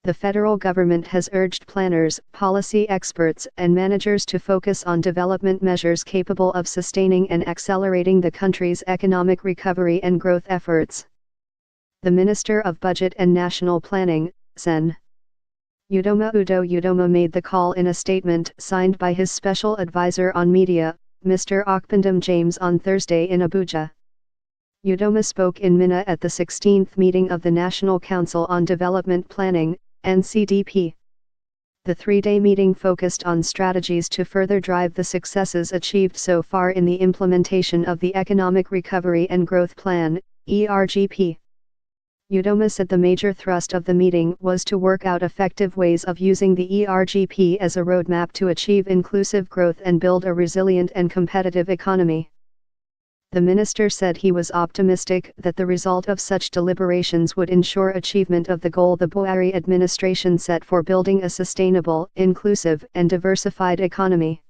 The federal government has urged planners, policy experts, and managers to focus on development measures capable of sustaining and accelerating the country's economic recovery and growth efforts. The Minister of Budget and National Planning, Sen. Udo Udoma made the call in a statement signed by his special advisor on media, Mr. Okpendam James, on Thursday in Abuja. Udoma spoke in Minna at the 16th meeting of the National Council on Development Planning, NCDP. The three-day meeting focused on strategies to further drive the successes achieved so far in the implementation of the Economic Recovery and Growth Plan, ERGP. Udoma said the major thrust of the meeting was to work out effective ways of using the ERGP as a roadmap to achieve inclusive growth and build a resilient and competitive economy. The minister said he was optimistic that the result of such deliberations would ensure achievement of the goal the Buhari administration set for building a sustainable, inclusive, and diversified economy.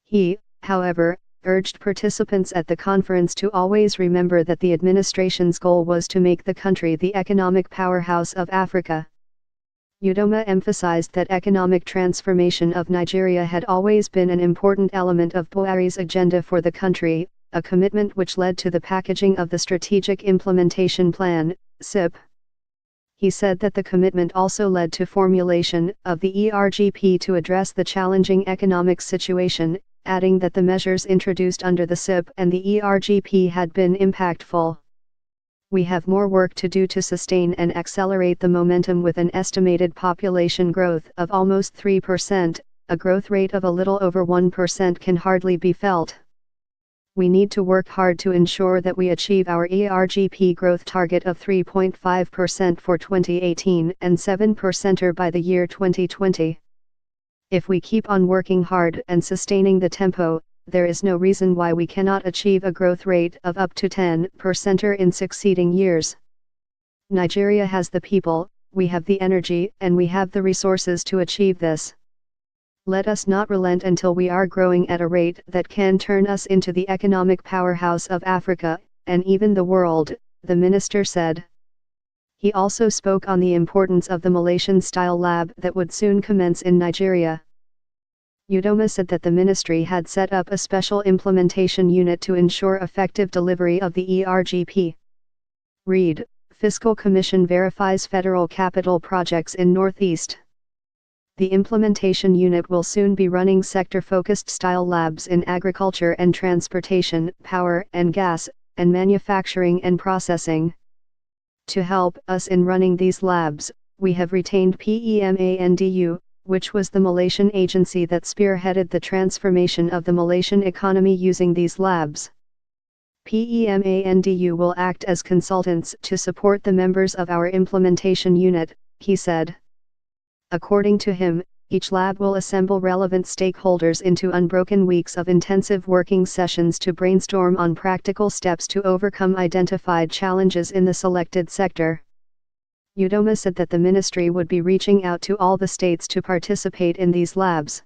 He, however, urged participants at the conference to always remember that the administration's goal was to make the country the economic powerhouse of Africa. Udoma emphasized that economic transformation of Nigeria had always been an important element of Buhari's agenda for the country, a commitment which led to the packaging of the Strategic Implementation Plan, SIP. He said that the commitment also led to formulation of the ERGP to address the challenging economic situation, adding that the measures introduced under the SIP and the ERGP had been impactful. We have more work to do to sustain and accelerate the momentum with an estimated population growth of almost 3%, a growth rate of a little over 1% can hardly be felt. We need to work hard to ensure that we achieve our ERGP growth target of 3.5% for 2018 and 7% by the year 2020. If we keep on working hard and sustaining the tempo, there is no reason why we cannot achieve a growth rate of up to 10% in succeeding years. Nigeria has the people, we have the energy, and we have the resources to achieve this. Let us not relent until we are growing at a rate that can turn us into the economic powerhouse of Africa, and even the world, the minister said. He also spoke on the importance of the Malaysian-style lab that would soon commence in Nigeria. Udoma said that the ministry had set up a special implementation unit to ensure effective delivery of the ERGP. Read, Fiscal Commission verifies federal capital projects in Northeast. The implementation unit will soon be running sector-focused style labs in agriculture and transportation, power and gas, and manufacturing and processing. To help us in running these labs, we have retained PEMANDU, which was the Malaysian agency that spearheaded the transformation of the Malaysian economy using these labs. PEMANDU will act as consultants to support the members of our implementation unit, he said. According to him, each lab will assemble relevant stakeholders into unbroken weeks of intensive working sessions to brainstorm on practical steps to overcome identified challenges in the selected sector. Udoma said that the ministry would be reaching out to all the states to participate in these labs.